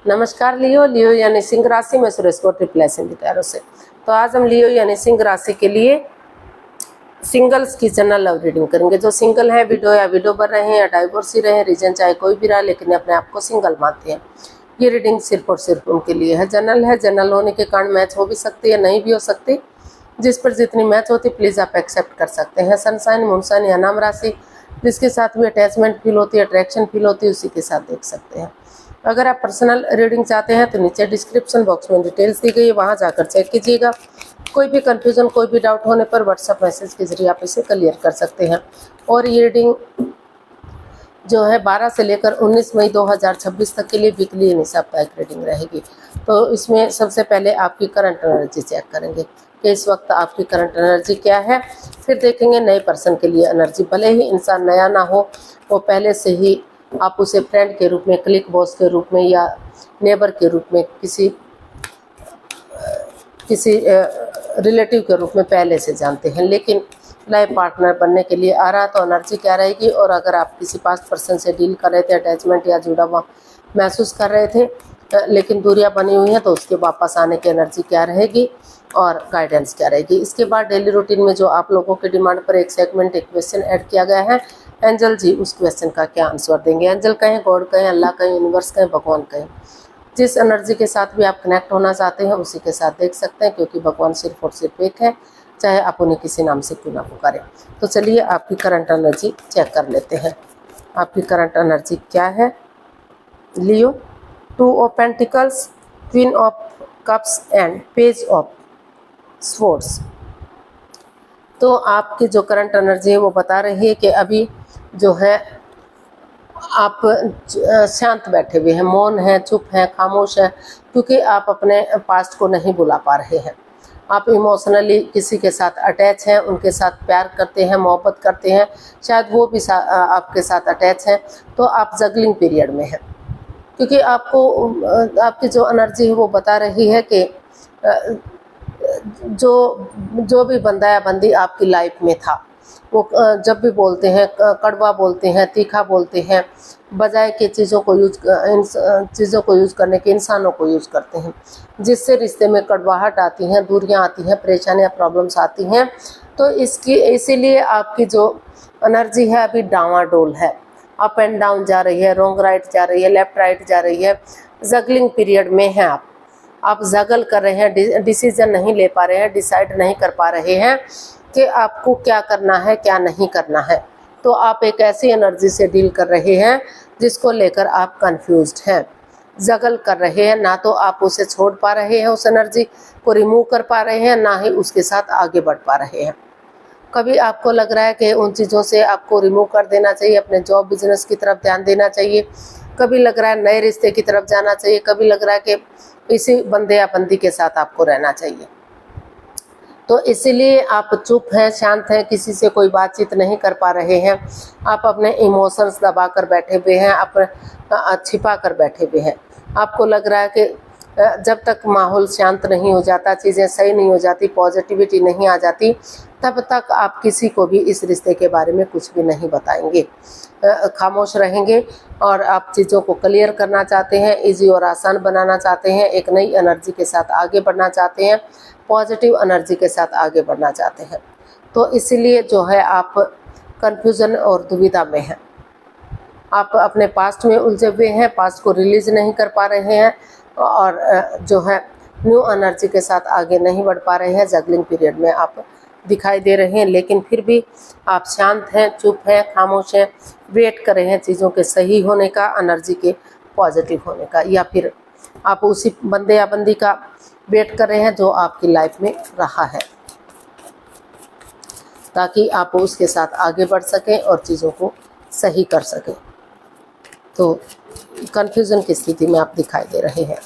नमस्कार लियो। लियो यानी सिंह राशि में सुरेश को ट्रिपल एस हिंदी प्यारों से। तो आज हम लियो यानी सिंह राशि के लिए सिंगल्स की जनरल लव रीडिंग करेंगे। जो सिंगल है, विडो या विडो बन रहे हैं या डाइवोर्सी रहे, रीजन चाहे कोई भी रहा, लेकिन अपने आप को सिंगल मानते हैं, ये रीडिंग सिर्फ और सिर्फ उनके लिए है। जनरल है, जनरल होने के कारण मैच हो भी सकती है, नहीं भी हो सकती। जिस पर जितनी मैच होती प्लीज़ आप एक्सेप्ट कर सकते हैं। सनसाइन, मूनसाइन या नाम राशि जिसके साथ भी अटैचमेंट फील होती है, अट्रैक्शन फील होती है, उसी के साथ देख सकते हैं। अगर आप पर्सनल रीडिंग चाहते हैं तो नीचे डिस्क्रिप्शन बॉक्स में डिटेल्स दी गई है, वहाँ जाकर चेक कीजिएगा। कोई भी कन्फ्यूज़न, कोई भी डाउट होने पर व्हाट्सएप मैसेज के जरिए आप इसे क्लियर कर सकते हैं। और ये रीडिंग जो है 12 से लेकर 19 मई 2026 तक के लिए वीकली यानी साप्ताहिक रीडिंग रहेगी। तो इसमें सबसे पहले आपकी करंट एनर्जी चेक करेंगे कि इस वक्त आपकी करंट एनर्जी क्या है। फिर देखेंगे नए पर्सन के लिए एनर्जी। भले ही इंसान नया ना हो, वो पहले से ही आप उसे फ्रेंड के रूप में, क्लिक बॉस के रूप में या नेबर के रूप में, किसी रिलेटिव के रूप में पहले से जानते हैं, लेकिन लाइफ पार्टनर बनने के लिए आ रहा तो एनर्जी क्या रहेगी। और अगर आप किसी पास्ट पर्सन से डील कर रहे थे, अटैचमेंट या जुड़ा हुआ महसूस कर रहे थे, लेकिन दूरियां बनी हुई हैं, तो उसके वापस आने की एनर्जी क्या रहेगी और गाइडेंस क्या रहेगी। इसके बाद डेली रूटीन में जो आप लोगों की डिमांड पर एक सेगमेंट, एक क्वेश्चन ऐड किया गया है, एंजल जी उस क्वेश्चन का क्या आंसर देंगे। एंजल कहें, गॉड कहें, अल्लाह कहें, यूनिवर्स कहें, भगवान कहें, जिस एनर्जी के साथ भी आप कनेक्ट होना चाहते हैं उसी के साथ देख सकते हैं, क्योंकि भगवान सिर्फ और सिर्फ एक है, चाहे आप उन्हें किसी नाम से क्यों ना पुकारें। तो चलिए आपकी करंट एनर्जी चेक कर लेते हैं। आपकी करंट एनर्जी क्या है लियो। 2 of pentacles, queen of cups and page of swords. तो आपकी जो करंट एनर्जी है वो बता रही है कि अभी जो है आप शांत बैठे हुए हैं, मौन हैं, चुप हैं, खामोश हैं, क्योंकि आप अपने पास्ट को नहीं भुला पा रहे हैं। आप इमोशनली किसी के साथ अटैच हैं, उनके साथ प्यार करते हैं, मोहब्बत करते हैं, शायद वो भी आपके साथ अटैच हैं। तो आप जगलिंग पीरियड में हैं, क्योंकि आपको आपकी जो एनर्जी है वो बता रही है कि जो भी बंदा या बंदी आपकी लाइफ में था, वो जब भी बोलते हैं कड़वा बोलते हैं, तीखा बोलते हैं, बजाय के चीज़ों को यूज़ करने के इंसानों को यूज़ करते हैं, जिससे रिश्ते में कड़वाहट आती हैं, दूरियां आती हैं, परेशानियां, प्रॉब्लम्स आती हैं। तो इसीलिए आपकी जो एनर्जी है अभी डावाडोल है, अप एंड डाउन जा रही है, रॉन्ग राइट जा रही है, लेफ्ट राइट जा रही है, जगलिंग पीरियड में हैं आप जगल कर रहे हैं, डिसीजन नहीं ले पा रहे हैं, डिसाइड नहीं कर पा रहे हैं कि आपको क्या करना है, क्या नहीं करना है। तो आप एक ऐसी एनर्जी से डील कर रहे हैं जिसको लेकर आप कंफ्यूज्ड हैं, जगल कर रहे हैं। ना तो आप उसे छोड़ पा रहे हैं, उस एनर्जी को रिमूव कर पा रहे हैं, ना ही उसके साथ आगे बढ़ पा रहे हैं। कभी आपको लग रहा है कि उन चीज़ों से आपको रिमूव कर देना चाहिए, अपने जॉब बिजनेस की तरफ ध्यान देना चाहिए। कभी लग रहा है नए रिश्ते की तरफ जाना चाहिए, कभी लग रहा है कि इसी बंदे या बंदी के साथ आपको रहना चाहिए। तो इसीलिए आप चुप हैं, शांत हैं, किसी से कोई बातचीत नहीं कर पा रहे हैं। आप अपने इमोशंस दबा कर बैठे हुए हैं, अपने छिपा कर बैठे हुए हैं। आपको लग रहा है कि जब तक माहौल शांत नहीं हो जाता, चीज़ें सही नहीं हो जाती, पॉजिटिविटी नहीं आ जाती, तब तक आप किसी को भी इस रिश्ते के बारे में कुछ भी नहीं बताएंगे, खामोश रहेंगे। और आप चीज़ों को क्लियर करना चाहते हैं, इजी और आसान बनाना चाहते हैं, एक नई एनर्जी के साथ आगे बढ़ना चाहते हैं, पॉजिटिव एनर्जी के साथ आगे बढ़ना चाहते हैं। तो इसीलिए जो है आप कन्फ्यूज़न और दुविधा में हैं। आप अपने पास्ट में उलझे हुए हैं, पास्ट को रिलीज नहीं कर पा रहे हैं और जो है न्यू एनर्जी के साथ आगे नहीं बढ़ पा रहे हैं। जगलिंग पीरियड में आप दिखाई दे रहे हैं, लेकिन फिर भी आप शांत हैं, चुप हैं, खामोश हैं, वेट कर रहे हैं चीज़ों के सही होने का, एनर्जी के पॉजिटिव होने का, या फिर आप उसी बंदे या बंदी का वेट कर रहे हैं जो आपकी लाइफ में रहा है, ताकि आप उसके साथ आगे बढ़ सकें और चीज़ों को सही कर सकें। तो कन्फ्यूज़न की स्थिति में आप दिखाई दे रहे हैं।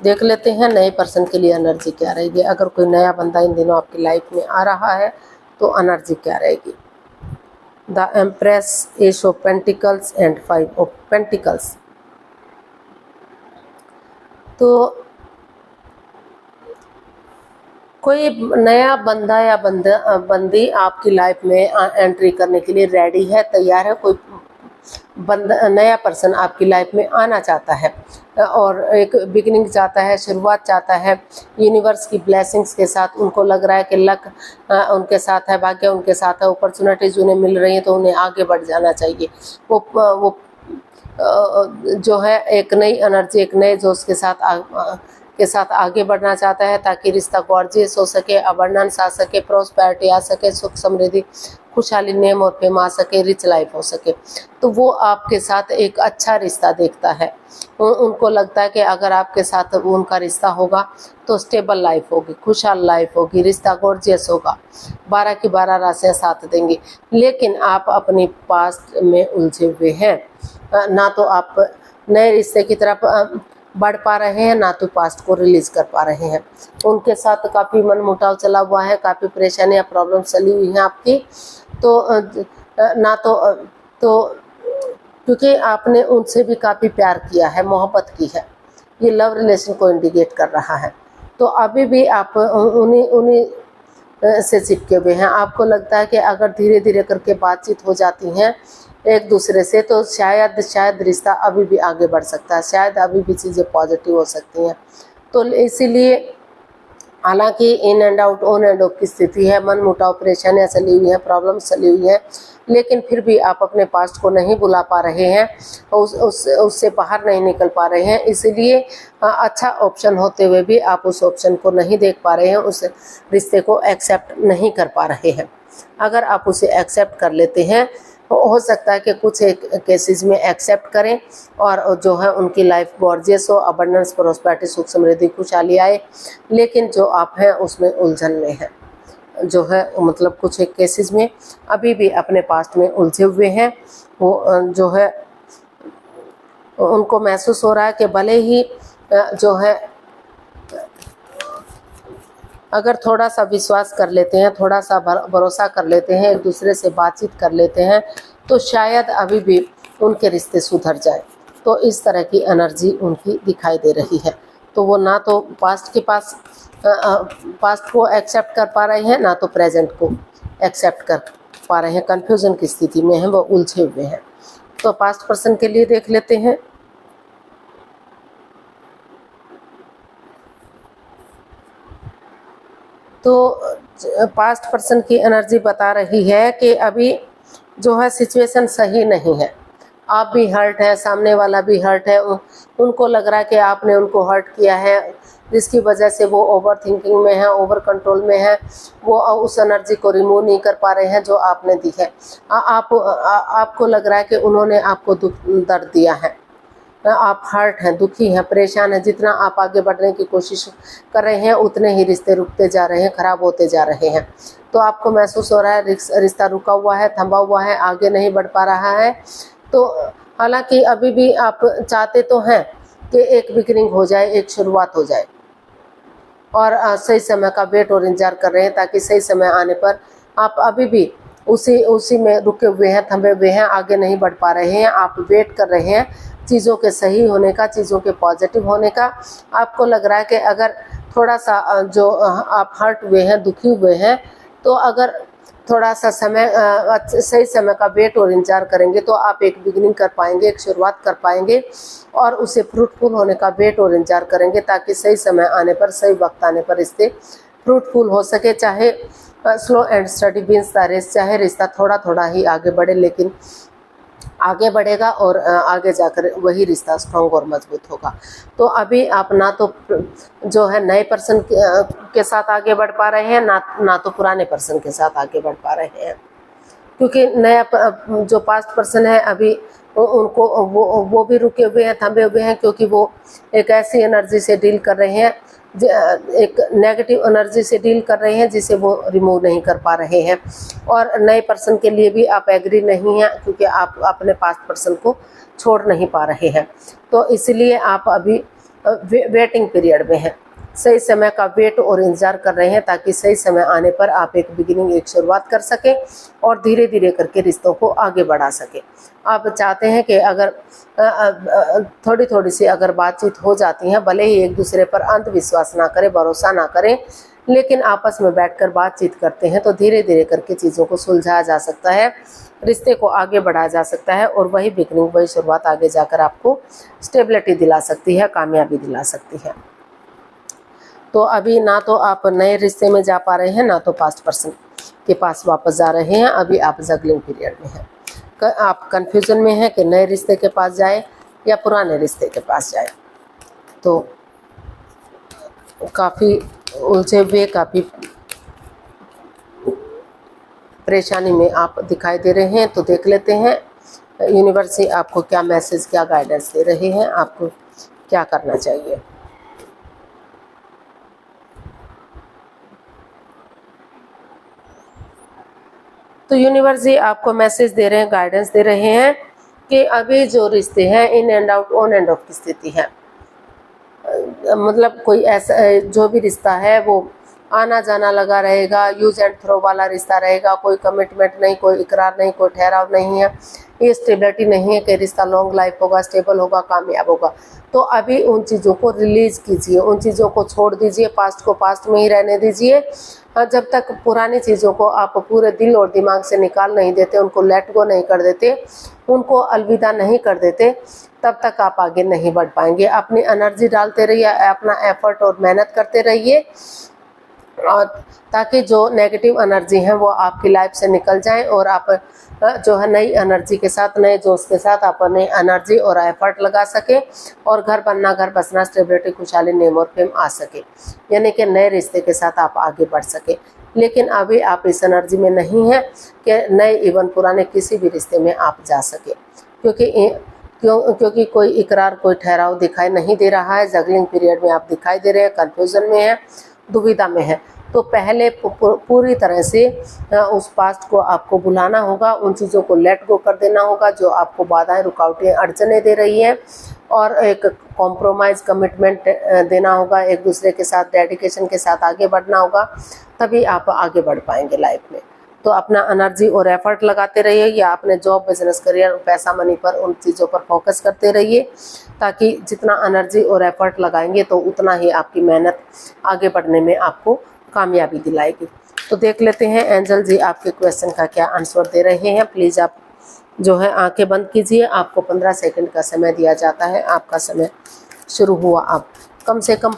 देख लेते हैं नए पर्सन के लिए एनर्जी क्या रहेगी। अगर कोई नया बंदा इन दिनों आपकी लाइफ में आ रहा है तो एनर्जी क्या रहेगी। The empress, S of pentacles and 5 of pentacles. तो कोई नया बंदा या बंदी आपकी लाइफ में एंट्री करने के लिए रेडी है, तैयार है। कोई नया पर्सन आपकी लाइफ में आना चाहता है और एक बिगिनिंग चाहता है, शुरुआत चाहता है यूनिवर्स की ब्लेसिंग्स के साथ। उनको लग रहा है कि लक उनके साथ है, भाग्य उनके साथ है, अपॉर्चुनिटीज उन्हें मिल रही हैं, तो उन्हें आगे बढ़ जाना चाहिए। वो जो है एक नई एनर्जी, एक नए जोश के साथ आगे बढ़ना चाहता है, ताकि रिश्ता गॉर्जियस हो सके, अबंडेंस आ सके, प्रॉस्पेरिटी आ सके, सुख समृद्धि, खुशहाली, नेम और फेम आ सके, रिच लाइफ हो सके। तो वो आपके साथ एक अच्छा रिश्ता देखता है। उनको लगता है कि अगर आपके साथ उनका रिश्ता होगा तो स्टेबल लाइफ होगी, खुशहाल लाइफ होगी, रिश्ता गॉर्जियस होगा, 12 की 12 राशियाँ साथ देंगी। लेकिन आप अपनी पास्ट में उलझे हुए हैं, ना तो आप नए रिश्ते की तरफ बढ़ पा रहे हैं, ना तो पास्ट को रिलीज कर पा रहे हैं। उनके साथ काफ़ी मनमुटाव चला हुआ है, काफ़ी परेशानियां, प्रॉब्लम चली हुई हैं आपकी। तो ना तो क्योंकि आपने उनसे भी काफ़ी प्यार किया है, मोहब्बत की है, ये लव रिलेशन को इंडिकेट कर रहा है। तो अभी भी आप उन्हीं से चिपके हुए हैं। आपको लगता है कि अगर धीरे धीरे करके बातचीत हो जाती हैं एक दूसरे से, तो शायद रिश्ता अभी भी आगे बढ़ सकता है, शायद अभी भी चीज़ें पॉजिटिव हो सकती हैं। तो इसीलिए हालांकि in and out, on end of की स्थिति है, मन मुटाव, परेशानियाँ चली हुई हैं, प्रॉब्लम्स चली हुई हैं, लेकिन फिर भी आप अपने पास्ट को नहीं भुला पा रहे हैं, उससे बाहर नहीं निकल पा रहे हैं। इसीलिए अच्छा ऑप्शन होते हुए भी आप उस ऑप्शन को नहीं देख पा रहे हैं, उस रिश्ते को एक्सेप्ट नहीं कर पा रहे हैं। अगर आप उसे एक्सेप्ट कर लेते हैं, हो सकता है कि कुछ एक केसेस में एक्सेप्ट करें और जो है उनकी लाइफ गॉर्जियस हो, अबंडेंस, प्रॉस्पेरिटी, सुख समृद्धि, खुशहाली आए। लेकिन जो आप हैं उसमें उलझन में है, जो है मतलब कुछ एक केसेस में अभी भी अपने पास्ट में उलझे हुए हैं। वो जो है उनको महसूस हो रहा है कि भले ही जो है अगर थोड़ा सा विश्वास कर लेते हैं, थोड़ा सा भरोसा कर लेते हैं, एक दूसरे से बातचीत कर लेते हैं, तो शायद अभी भी उनके रिश्ते सुधर जाए। तो इस तरह की एनर्जी उनकी दिखाई दे रही है। तो वो ना तो पास्ट को एक्सेप्ट कर पा रहे हैं, ना तो प्रेजेंट को एक्सेप्ट कर पा रहे हैं, कन्फ्यूजन की स्थिति में हैं, वो उलझे हुए हैं। तो पास्ट पर्सन के लिए देख लेते हैं। तो पास्ट पर्सन की एनर्जी बता रही है कि अभी जो है सिचुएशन सही नहीं है, आप भी हर्ट है, सामने वाला भी हर्ट है। उनको लग रहा है कि आपने उनको हर्ट किया है, जिसकी वजह से वो ओवर थिंकिंग में है, ओवर कंट्रोल में है, वो उस एनर्जी को रिमूव नहीं कर पा रहे हैं जो आपने दी है। आपको लग रहा है कि उन्होंने आपको दर्द दिया है, आप हर्ट हैं, दुखी हैं, परेशान हैं। जितना आप आगे बढ़ने की कोशिश कर रहे हैं, उतने ही रिश्ते रुकते जा रहे हैं, ख़राब होते जा रहे हैं। तो आपको महसूस हो रहा है रिश्ता रुका हुआ है, थमा हुआ है, आगे नहीं बढ़ पा रहा है। तो हालांकि अभी भी आप चाहते तो हैं कि एक बिगिनिंग हो जाए, एक शुरुआत हो जाए, और सही समय का वेट और इंतजार कर रहे हैं, ताकि सही समय आने पर आप अभी भी उसी में रुके हुए हैं, थमे हुए हैं, आगे नहीं बढ़ पा रहे हैं। आप वेट कर रहे हैं चीज़ों के सही होने का, चीज़ों के पॉजिटिव होने का। आपको लग रहा है कि अगर थोड़ा सा जो आप हर्ट हुए हैं, दुखी हुए हैं, तो अगर थोड़ा सा समय सही समय का वेट और इंतजार करेंगे, तो आप एक बिगिनिंग कर पाएंगे, एक शुरुआत कर पाएंगे, और उसे फ्रूटफुल होने का वेट और इंतजार करेंगे, ताकि सही समय आने पर, सही वक्त आने पर रिश्ते फ्रूटफुल हो सके। चाहे slow and steady wins the race, चाहे रिश्ता थोड़ा थोड़ा ही आगे बढ़े, लेकिन आगे बढ़ेगा और आगे जाकर वही रिश्ता स्ट्रॉन्ग और मजबूत होगा। तो अभी आप ना तो जो है नए पर्सन के साथ आगे बढ़ पा रहे हैं, ना तो पुराने पर्सन के साथ आगे बढ़ पा रहे हैं, क्योंकि नया जो पास्ट पर्सन है अभी उनको वो भी रुके हुए हैं, थमे हुए हैं, क्योंकि वो एक ऐसी एनर्जी से डील कर रहे हैं, एक नेगेटिव एनर्जी से डील कर रहे हैं, जिसे वो रिमूव नहीं कर पा रहे हैं। और नए पर्सन के लिए भी आप एग्री नहीं हैं, क्योंकि आप अपने पास्ट पर्सन को छोड़ नहीं पा रहे हैं। तो इसलिए आप अभी वेटिंग पीरियड में हैं, सही समय का वेट और इंतज़ार कर रहे हैं, ताकि सही समय आने पर आप एक बिगिनिंग, एक शुरुआत कर सकें और धीरे धीरे करके रिश्तों को आगे बढ़ा सकें। आप चाहते हैं कि अगर थोड़ी थोड़ी सी अगर बातचीत हो जाती है, भले ही एक दूसरे पर अंधविश्वास ना करें, भरोसा ना करें, लेकिन आपस में बैठकर बातचीत करते हैं तो धीरे धीरे करके चीज़ों को सुलझाया जा सकता है, रिश्ते को आगे बढ़ाया जा सकता है और वही बिगनिंग, वही शुरुआत आगे जाकर आपको स्टेबिलिटी दिला सकती है, कामयाबी दिला सकती है। तो अभी ना तो आप नए रिश्ते में जा पा रहे हैं, ना तो पास्ट पर्सन के पास वापस जा रहे हैं, अभी आप जगलिंग पीरियड में हैं। आप कंफ्यूजन में हैं कि नए रिश्ते के पास जाए या पुराने रिश्ते के पास जाए। तो काफ़ी उलझे हुए, काफ़ी परेशानी में आप दिखाई दे रहे हैं। तो देख लेते हैं यूनिवर्स से आपको क्या मैसेज, क्या गाइडेंस दे रहे हैं, आपको क्या करना चाहिए। तो यूनिवर्स जी आपको मैसेज दे रहे हैं, गाइडेंस दे रहे हैं कि अभी जो रिश्ते हैं in and out, on end of की स्थिति है। मतलब कोई ऐसा जो भी रिश्ता है वो आना जाना लगा रहेगा, यूज एंड थ्रो वाला रिश्ता रहेगा, कोई कमिटमेंट नहीं, कोई इकरार नहीं, कोई ठहराव नहीं है, ये स्टेबिलिटी नहीं है कि रिश्ता लॉन्ग लाइफ होगा, स्टेबल होगा, कामयाब होगा। तो अभी उन चीज़ों को रिलीज कीजिए, उन चीज़ों को छोड़ दीजिए, पास्ट को पास्ट में ही रहने दीजिए। जब तक पुरानी चीज़ों को आप पूरे दिल और दिमाग से निकाल नहीं देते, उनको लेट गो नहीं कर देते, उनको अलविदा नहीं कर देते, तब तक आप आगे नहीं बढ़ पाएंगे। अपनी एनर्जी डालते रहिए, अपना एफर्ट और मेहनत करते रहिए, और ताकि जो नेगेटिव एनर्जी है वो आपकी लाइफ से निकल जाए और आप जो है नई एनर्जी के साथ, नए जोश के साथ अपने एनर्जी और एफर्ट लगा सके और घर बनना, घर बसना, स्टेबिलिटी, खुशहाली, नेम और फेम आ सके, यानी कि नए रिश्ते के साथ आप आगे बढ़ सके। लेकिन अभी आप इस एनर्जी में नहीं हैं कि नए इवन पुराने किसी भी रिश्ते में आप जा सके, क्योंकि कोई इकरार, कोई ठहराव दिखाई नहीं दे रहा है। जगलिंग पीरियड में आप दिखाई दे रहे हैं, कन्फ्यूजन में है, दुविधा में है। तो पहले पूरी तरह से उस पास्ट को आपको भुलाना होगा, उन चीज़ों को लेट गो कर देना होगा जो आपको बाधाएं, रुकावटें, अड़चनें दे रही हैं, और एक कॉम्प्रोमाइज़, कमिटमेंट देना होगा, एक दूसरे के साथ डेडिकेशन के साथ आगे बढ़ना होगा, तभी आप आगे बढ़ पाएंगे लाइफ में। तो अपना एनर्जी और एफर्ट लगाते रहिए, या अपने जॉब, बिजनेस, करियर, पैसा, मनी पर, उन चीज़ों पर फोकस करते रहिए, ताकि जितना एनर्जी और एफर्ट लगाएंगे तो उतना ही आपकी मेहनत आगे बढ़ने में आपको कामयाबी दिलाएगी। तो देख लेते हैं एंजल जी आपके क्वेश्चन का क्या आंसर दे रहे हैं। प्लीज़ आप जो है आंखें बंद कीजिए, आपको 15 सेकंड का समय दिया जाता है। आपका समय शुरू हुआ। आप कम से कम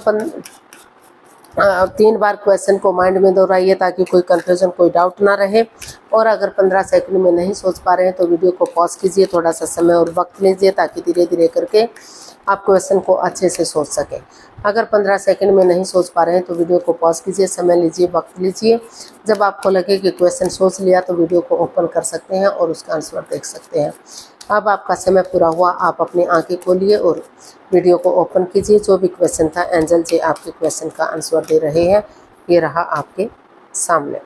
3 बार क्वेश्चन को माइंड में दोहराइए ताकि कोई कन्फ्यूजन, कोई डाउट ना रहे। और अगर 15 सेकंड में नहीं सोच पा रहे हैं तो वीडियो को पॉज कीजिए, थोड़ा सा समय और वक्त लीजिए ताकि धीरे धीरे करके आप क्वेश्चन को अच्छे से सोच सकें। अगर 15 सेकंड में नहीं सोच पा रहे हैं तो वीडियो को पॉज कीजिए, समय लीजिए, वक्त लीजिए। जब आपको लगे कि क्वेश्चन सोच लिया तो वीडियो को ओपन कर सकते हैं और उसका आंसर देख सकते हैं। अब आपका समय पूरा हुआ, आप अपनी आंखें खोलिए और वीडियो को ओपन कीजिए। जो भी क्वेश्चन था एंजल जी आपके क्वेश्चन का आंसर दे रहे हैं, ये रहा आपके सामने।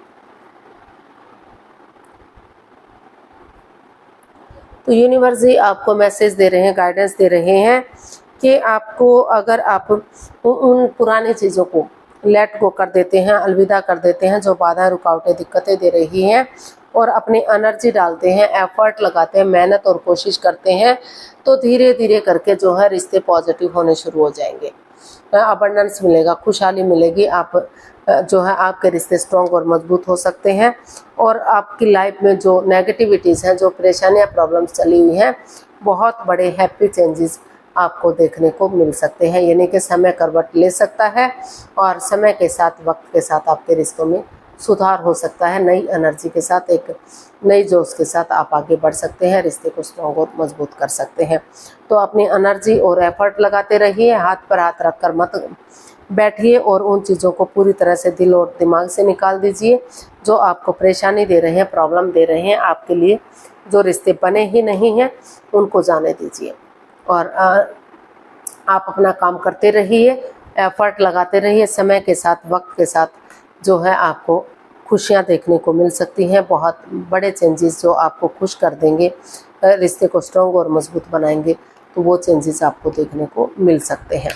तो यूनिवर्स जी आपको मैसेज दे रहे हैं, गाइडेंस दे रहे हैं कि आपको, अगर आप उन पुरानी चीज़ों को लेट गो कर देते हैं, अलविदा कर देते हैं, जो बाधा, रुकावटें, दिक्कतें दे रही हैं, और अपनी एनर्जी डालते हैं, एफर्ट लगाते हैं, मेहनत और कोशिश करते हैं, तो धीरे धीरे करके जो है रिश्ते पॉजिटिव होने शुरू हो जाएंगे। अबंडेंस मिलेगा, खुशहाली मिलेगी। आप जो है आपके रिश्ते स्ट्रॉन्ग और मजबूत हो सकते हैं, और आपकी लाइफ में जो नेगेटिविटीज़ हैं, जो परेशानियां, प्रॉब्लम्स चली हुई हैं, बहुत बड़े हैप्पी चेंजेस आपको देखने को मिल सकते हैं। यानी कि समय करवट ले सकता है और समय के साथ, वक्त के साथ आपके रिश्तों में सुधार हो सकता है। नई एनर्जी के साथ, एक नई जोश के साथ आप आगे बढ़ सकते हैं, रिश्ते को स्ट्रॉन्ग और मजबूत कर सकते हैं। तो अपनी एनर्जी और एफर्ट लगाते रहिए, हाथ पर हाथ रखकर मत बैठिए, और उन चीज़ों को पूरी तरह से दिल और दिमाग से निकाल दीजिए जो आपको परेशानी दे रहे हैं, प्रॉब्लम दे रहे हैं। आपके लिए जो रिश्ते बने ही नहीं हैं उनको जाने दीजिए, और आप अपना काम करते रहिए, एफर्ट लगाते रहिए। समय के साथ, वक्त के साथ जो है आपको खुशियाँ देखने को मिल सकती हैं, बहुत बड़े चेंजेस जो आपको खुश कर देंगे, रिश्ते को स्ट्रॉन्ग और मजबूत बनाएंगे। तो वो चेंजेस आपको देखने को मिल सकते हैं।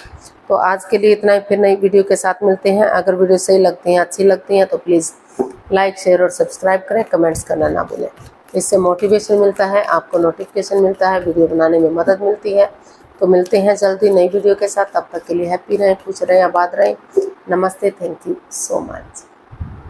तो आज के लिए इतना ही, फिर नई वीडियो के साथ मिलते हैं। अगर वीडियो सही लगती हैं, अच्छी लगती हैं तो प्लीज़ लाइक, शेयर और सब्सक्राइब करें, कमेंट्स करना ना भूलें। इससे मोटिवेशन मिलता है, आपको नोटिफिकेशन मिलता है, वीडियो बनाने में मदद मिलती है। तो मिलते हैं जल्दी नई वीडियो के साथ, तब तक के लिए हैप्पी रहें, खुश रहें, आबाद रहें। नमस्ते, थैंक यू सो मच।